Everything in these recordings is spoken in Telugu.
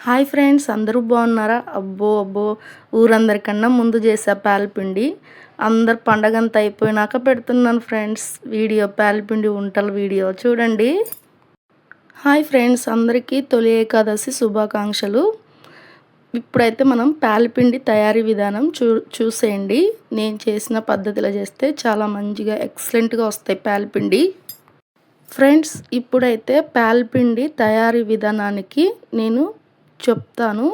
హాయ్ ఫ్రెండ్స్, అందరూ బాగున్నారా? అబ్బో అబ్బో, ఊరందరికన్నా ముందు చేసా పాలపిండి. అందరు పండగంతా అయిపోయినాక పెడుతున్నాను ఫ్రెండ్స్ వీడియో, పాలపిండి వంటల వీడియో చూడండి. హాయ్ ఫ్రెండ్స్, అందరికీ తొలి ఏకాదశి శుభాకాంక్షలు. ఇప్పుడైతే మనం పాలపిండి తయారీ విధానం చూసేయండి. నేను చేసిన పద్ధతిలో చేస్తే చాలా మంచిగా ఎక్సలెంట్గా వస్తాయి పాలపిండి. ఫ్రెండ్స్, ఇప్పుడైతే పాలపిండి తయారీ విధానానికి నేను చెప్తాను.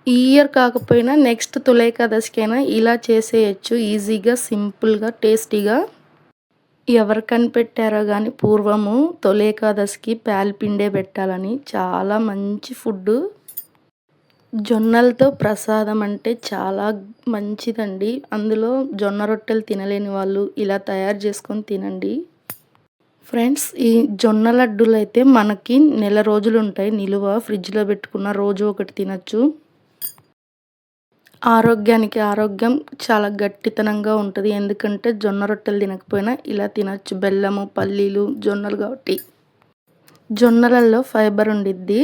ఈ ఇయర్ కాకపోయినా నెక్స్ట్ తొలి ఏకాదశికైనా ఇలా చేసేయచ్చు, ఈజీగా, సింపుల్గా, టేస్టీగా. ఎవరు కనిపెట్టారో కానీ పూర్వము తొలి ఏకాదశికి పాలపిండే పెట్టాలని. చాలా మంచి ఫుడ్. జొన్నలతో ప్రసాదం అంటే చాలా మంచిదండి. అందులో జొన్న రొట్టెలు తినలేని వాళ్ళు ఇలా తయారు చేసుకొని తినండి. ఫ్రెండ్స్, ఈ జొన్న లడ్డూలు అయితే మనకి నెల రోజులు ఉంటాయి నిలువ. ఫ్రిడ్జ్లో పెట్టుకున్న రోజు ఒకటి తినచ్చు. ఆరోగ్యానికి ఆరోగ్యం, చాలా గట్టితనంగా ఉంటుంది. ఎందుకంటే జొన్న రొట్టెలు తినకపోయినా ఇలా తినచ్చు. బెల్లము, పల్లీలు, జొన్నలు కాబట్టి. జొన్నలలో ఫైబర్ ఉండిద్ది,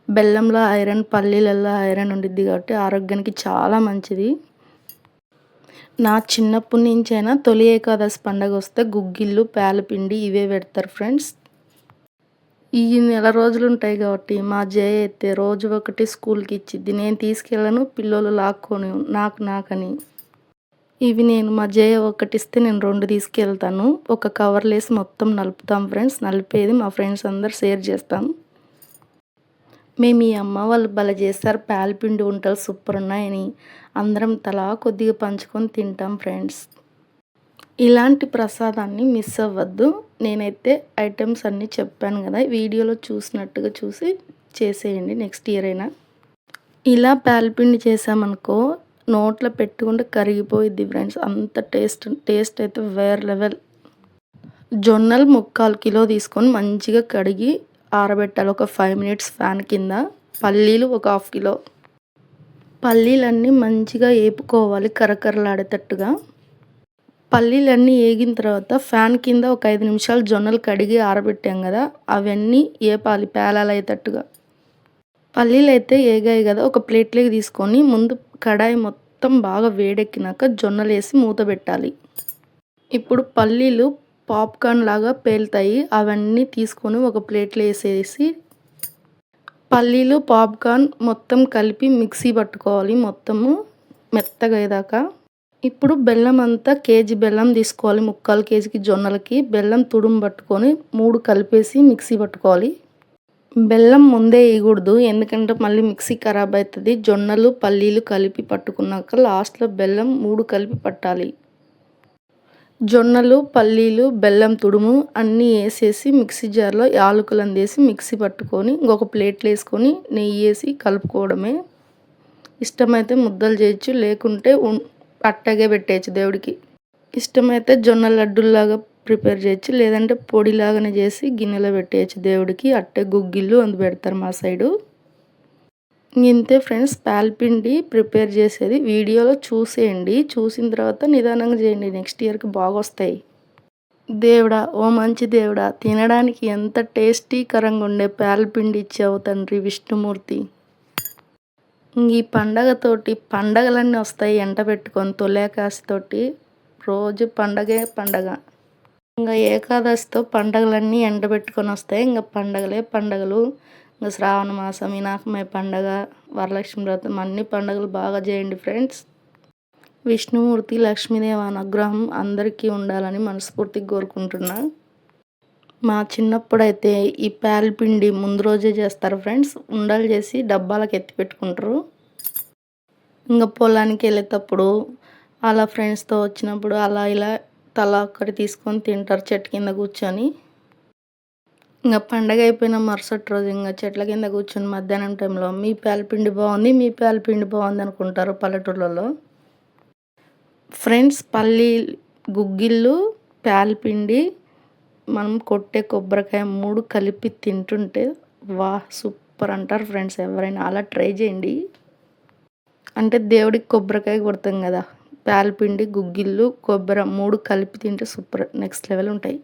బెల్లంలో ఐరన్, పల్లీలలో ఐరన్ ఉండిద్ది కాబట్టి ఆరోగ్యానికి చాలా మంచిది. నా చిన్నప్పటి నుంచైనా తొలి ఏకాదశి పండగ వస్తే గుగ్గిళ్ళు, పాలపిండి ఇవే పెడతారు ఫ్రెండ్స్. ఈ నెల రోజులు ఉంటాయి కాబట్టి మా జయ అయితే రోజు ఒకటి స్కూల్కి ఇచ్చిద్ది. నేను తీసుకెళ్ళను, పిల్లలు లాక్కొని నాకని. ఇవి నేను మా జయ ఒకటి ఇస్తే నేను 2 తీసుకెళ్తాను. ఒక కవర్లో వేసి మొత్తం నలుపుతాం ఫ్రెండ్స్. నలిపేది మా ఫ్రెండ్స్ అందరు షేర్ చేస్తాం. మేము ఈ అమ్మ వాళ్ళు భలే చేస్తారు పాలపిండి వంటలు, సూపర్ ఉన్నాయని అందరం తలా కొద్దిగా పంచుకొని తింటాం ఫ్రెండ్స్. ఇలాంటి ప్రసాదాన్ని మిస్ అవ్వద్దు. నేనైతే ఐటమ్స్ అన్నీ చెప్పాను కదా, వీడియోలో చూసినట్టుగా చూసి చేసేయండి నెక్స్ట్ ఇయర్ అయినా. ఇలా పాలపిండి చేసామనుకో నోట్లో పెట్టుకుంటే కరిగిపోయిద్ది ఫ్రెండ్స్. అంత టేస్ట్ అయితే వేరే లెవెల్. జొన్నలు 3/4 కిలో తీసుకొని మంచిగా కడిగి ఆరబెట్టాలి ఒక 5 మినిట్స్ ఫ్యాన్ కింద. పల్లీలు ఒక 1/2 కిలో. పల్లీలన్నీ మంచిగా వేపుకోవాలి కరకరలాడేటట్టుగా. పల్లీలన్నీ వేగిన తర్వాత ఫ్యాన్ కింద ఒక 5 నిమిషాలు జొన్నలు కడిగి ఆరబెట్టాం కదా, అవన్నీ వేపాలి పేలాలు అయ్యేటట్టుగా. పల్లీలు అయితే వేగాయి కదా, ఒక ప్లేట్లోకి తీసుకొని ముందు కడాయి మొత్తం బాగా వేడెక్కినాక జొన్నలు వేసి మూత పెట్టాలి. ఇప్పుడు పల్లీలు పాప్కార్న్ లాగా పేలుతాయి. అవన్నీ తీసుకొని ఒక ప్లేట్లో వేసేసి పల్లీలు, పాప్కార్న్ మొత్తం కలిపి మిక్సీ పట్టుకోవాలి మొత్తము మెత్తగా అయ్యేదాకా. ఇప్పుడు బెల్లం అంతా కేజీ బెల్లం తీసుకోవాలి. 3/4 కేజీకి జొన్నలకి బెల్లం తుడుము పట్టుకొని 3 కలిపేసి మిక్సీ పట్టుకోవాలి. బెల్లం ముందే వేయకూడదు, ఎందుకంటే మళ్ళీ మిక్సీ ఖరాబ్ అవుతుంది. జొన్నలు, పల్లీలు కలిపి పట్టుకున్నాక లాస్ట్లో బెల్లం 3 కలిపి పట్టాలి. జొన్నలు, పల్లీలు, బెల్లం తుడుము అన్నీ వేసేసి మిక్సీ జార్లో యాలకులను వేసి మిక్సీ పట్టుకొని ఇంకొక ప్లేట్లో వేసుకొని నెయ్యి వేసి కలుపుకోవడమే. ఇష్టమైతే ముద్దలు చేయొచ్చు, లేకుంటే అట్టగే పెట్టేయచ్చు దేవుడికి. ఇష్టమైతే జొన్న లడ్డూల్లాగా ప్రిపేర్ చేయొచ్చు, లేదంటే పొడిలాగానే చేసి గిన్నెలో పెట్టేయచ్చు దేవుడికి. అట్టే గుగ్గిళ్ళు అందు పెడతారు మా సైడు. ఇంతే ఫ్రెండ్స్, పాలపిండి ప్రిపేర్ చేసేది వీడియోలో చూసేయండి. చూసిన తర్వాత నిదానంగా చేయండి, నెక్స్ట్ ఇయర్కి బాగా వస్తాయి. దేవుడా, ఓ మంచి దేవుడా, తినడానికి ఎంత టేస్టీకరంగా ఉండే పాలపిండి ఇచ్చావు తండ్రి విష్ణుమూర్తి. ఈ పండగతోటి పండగలన్నీ వస్తాయి ఎంట పెట్టుకొని. తొలేకాశతోటి రోజు పండగే పండగ. ఇంకా ఏకాదశితో పండగలన్నీ ఎండబెట్టుకొని వస్తాయి. ఇంకా పండగలే పండగలు. ఇంకా శ్రావణ మాసం, వినాయకమయ పండగ, వరలక్ష్మి వ్రతం, అన్ని పండుగలు బాగా చేయండి ఫ్రెండ్స్. విష్ణుమూర్తి, లక్ష్మీదేవి అనుగ్రహం అందరికీ ఉండాలని మనస్ఫూర్తిగా కోరుకుంటున్నా. మా చిన్నప్పుడైతే ఈ పాలపిండి ముందు రోజే చేస్తారు ఫ్రెండ్స్. ఉండలు చేసి డబ్బాలకు ఎత్తి పెట్టుకుంటారు. ఇంకా పొలానికి వెళ్ళేటప్పుడు అలా ఫ్రెండ్స్తో వచ్చినప్పుడు అలా ఇలా తలా ఒక్కటి తీసుకొని తింటారు చెట్టు కింద కూర్చొని. ఇంకా పండగ అయిపోయిన మరుసటి రోజు ఇంకా చెట్ల కింద కూర్చొని మధ్యాహ్నం టైంలో మీ పాలపిండి బాగుంది, మీ పాలపిండి బాగుంది అనుకుంటారు పల్లెటూళ్ళలో. ఫ్రెండ్స్, పల్లి గుగ్గిళ్ళు, పాలపిండి, మనం కొట్టే కొబ్బరికాయ 3 కలిపి తింటుంటే వా సూపర్ అంటారు ఫ్రెండ్స్. ఎవరైనా అలా ట్రై చేయండి. అంటే దేవుడికి కొబ్బరికాయ కొడతాం కదా, పాలపిండి, గుగ్గిళ్ళు, కొబ్బరి 3 కలిపి తింటే సూపర్ నెక్స్ట్ లెవెల్ ఉంటాయి.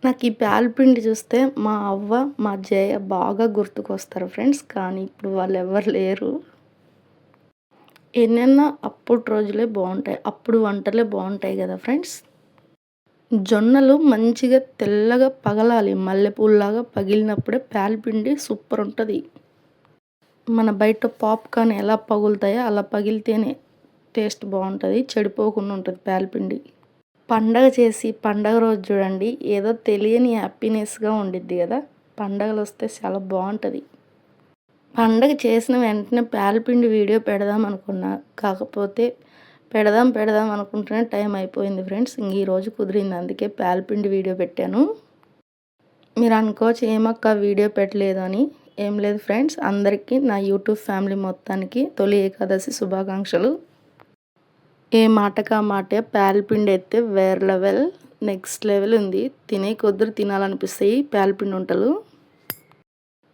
నాకు ఈ పాలపిండి చూస్తే మా అవ్వ, మా జయ బాగా గుర్తుకొస్తారు ఫ్రెండ్స్. కానీ ఇప్పుడు వాళ్ళెవ్వరు లేరు. ఎన్నన్నా అప్పుడు రోజులే బావుంటాయి. అప్పుడు వంటలే బావుంటాయి గదా ఫ్రెండ్స్. జొన్నలు మంచిగా తెల్లగా పగలాలి. మల్లెపూల్లాగా పగిలినప్పుడే పాలపిండి సూపరుంటది. మన బయట పాప్‌కార్న్ ఎలా పగులుతాయో అలా పగిలితేనే టేస్ట్ బావుంటది. చెడిపోకుండా ఉంటది పాలపిండి. పండగ చేసి పండగ రోజు చూడండి ఏదో తెలియని హ్యాపీనెస్‌గా ఉండిద్ది గదా! పండగలొస్తే చాలా బావుంటది. పండగ చేసిన వెంటనే పాలపిండి వీడియో పెడదాం అనుకున్నా. కాకపోతే పెడదాం అనుకుంటూనే టైం అయిపోయింది ఫ్రెండ్స్. ఈరోజు కుదిరింది. అందుకే పాలపిండి వీడియో పెట్టాను. మీరు అనుకోవచ్చు ఏమక్క వీడియో పెట్టలేదు అని. ఏం లేదు ఫ్రెండ్స్. అందరికీ నా యూట్యూబ్ ఫ్యామిలీ మొత్తానికి తొలి ఏకాదశి శుభాకాంక్షలు. ఏ మాటకా మాటే పాలపిండి అయితే వేరే లెవెల్, నెక్స్ట్ లెవెల్ ఉంది. తినే కొద్దీ తినాలనిపిస్తాయి పాలపిండి వంటలు.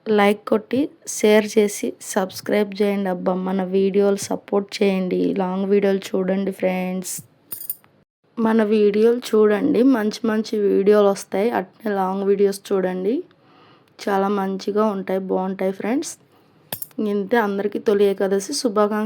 లైక్ కొట్టి షేర్ చేసి సబ్స్క్రైబ్ చేయండి అబ్బా. మన వీడియోలు సపోర్ట్ చేయండి. లాంగ్ వీడియోలు చూడండి ఫ్రెండ్స్. మన వీడియోలు చూడండి. మంచి మంచి వీడియోలు వస్తాయి. అట్నే లాంగ్ వీడియోస్ చూడండి. చాలా మంచిగా ఉంటాయి. బాగుంటాయి ఫ్రెండ్స్. ఇంతే. అందరికీ తొలి ఏకాదశి శుభాకాంక్షలు.